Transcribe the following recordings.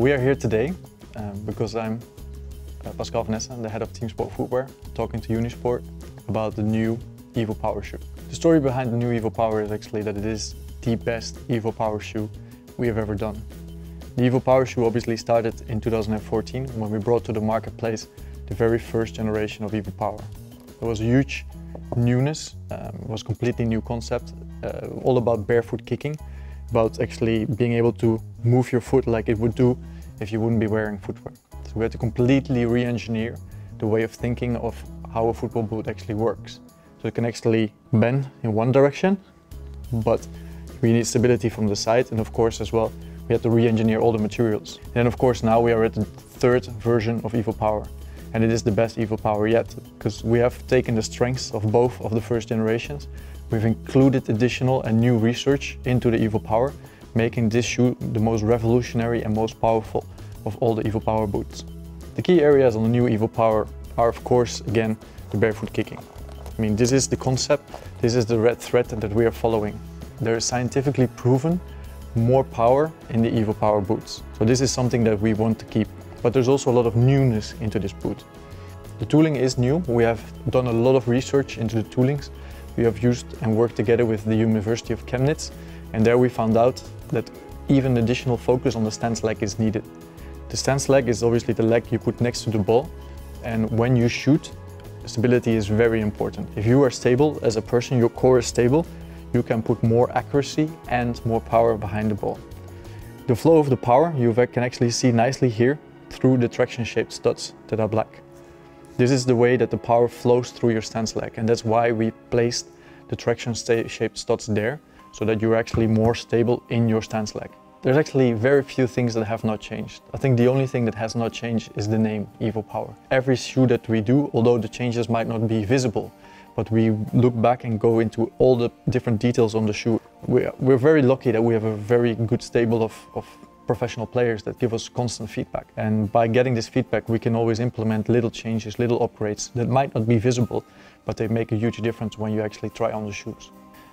We are here today because I'm Pascal van Essen, the head of Teamsport Footwear, talking to Unisport about the new evoPOWER shoe. The story behind the new evoPOWER is actually that it is the best evoPOWER shoe we have ever done. The evoPOWER shoe obviously started in 2014 when we brought to the marketplace the very first generation of evoPOWER. There was a huge newness, it was a completely new concept, all about barefoot kicking, about actually being able to move your foot like it would do if you wouldn't be wearing footwear. So we had to completely re-engineer the way of thinking of how a football boot actually works. So it can actually bend in one direction, but we need stability from the side, and of course as well we had to re-engineer all the materials. And then of course now we are at the third version of evoPOWER, and it is the best evoPOWER yet, because we have taken the strengths of both of the first generations. We've included additional and new research into the evoPOWER, making this shoe the most revolutionary and most powerful of all the evoPOWER boots. The key areas on the new evoPOWER are of course again the barefoot kicking. I mean, this is the concept, this is the red thread that we are following. There is scientifically proven more power in the evoPOWER boots. So this is something that we want to keep. But there's also a lot of newness into this boot. The tooling is new. We have done a lot of research into the toolings. We have used and worked together with the University of Chemnitz, and there we found out that even additional focus on the stance leg is needed. The stance leg is obviously the leg you put next to the ball, and when you shoot, stability is very important. If you are stable as a person, your core is stable, you can put more accuracy and more power behind the ball. The flow of the power you can actually see nicely here through the traction-shaped studs that are black. This is the way that the power flows through your stance leg, and that's why we placed the traction-shaped studs there, so that you're actually more stable in your stance leg. There's actually very few things that have not changed. I think the only thing that has not changed is the name evoPOWER. Every shoe that we do, although the changes might not be visible, but we look back and go into all the different details on the shoe. We're very lucky that we have a very good stable of professional players that give us constant feedback. And by getting this feedback, we can always implement little changes, little upgrades that might not be visible, but they make a huge difference when you actually try on the shoes.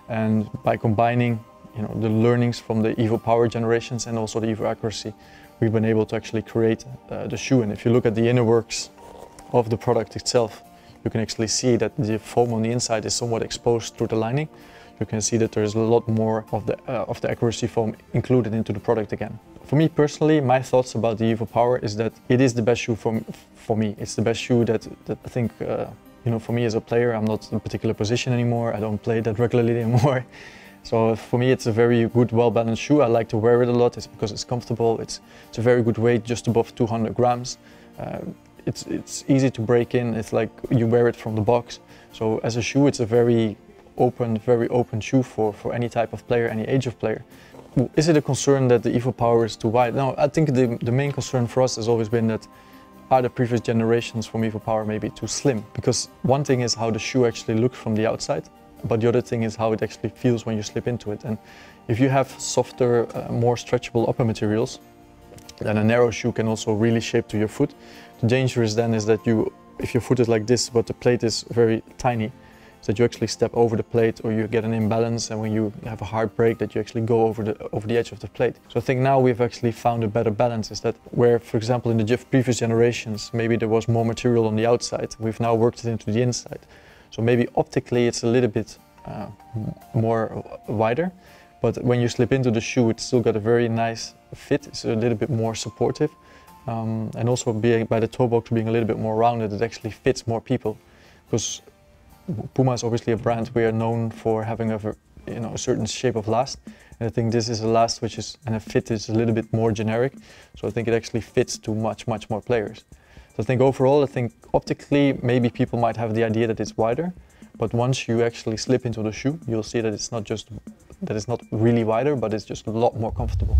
And by combining the learnings from the evoPOWER generations and also the evo accuracy, we've been able to actually create the shoe. And if you look at the inner works of the product itself, you can actually see that the foam on the inside is somewhat exposed through the lining. You can see that there's a lot more of the accuracy foam included into the product again. For me personally, my thoughts about the evoPOWER is that it is the best shoe for me. It's the best shoe that I think, for me as a player, I'm not in a particular position anymore. I don't play that regularly anymore. So for me, it's a very good, well-balanced shoe. I like to wear it a lot. It's because it's comfortable. It's a very good weight, just above 200 grams. It's easy to break in. It's like you wear it from the box. So as a shoe, it's a very open shoe for any type of player, any age of player. Is it a concern that the evoPOWER is too wide? No, I think the main concern for us has always been that are the previous generations from evoPOWER maybe too slim? Because one thing is how the shoe actually looks from the outside, but the other thing is how it actually feels when you slip into it. And if you have softer, more stretchable upper materials, then a narrow shoe can also really shape to your foot. The danger is then is that if your foot is like this, but the plate is very tiny, that you actually step over the plate or you get an imbalance, and when you have a hard break that you actually go over the edge of the plate. So I think now we've actually found a better balance, is that where, for example, in the previous generations, maybe there was more material on the outside, we've now worked it into the inside. So maybe optically it's a little bit more wider, but when you slip into the shoe, it's still got a very nice fit. It's a little bit more supportive, and also by the toe box being a little bit more rounded, it actually fits more people. Because PUMA is obviously a brand we are known for having a certain shape of last, and I think this is a last and a fit is a little bit more generic, so I think it actually fits to much more players. So I think overall, optically maybe people might have the idea that it's wider, but once you actually slip into the shoe, you'll see that it's not really wider, but it's just a lot more comfortable.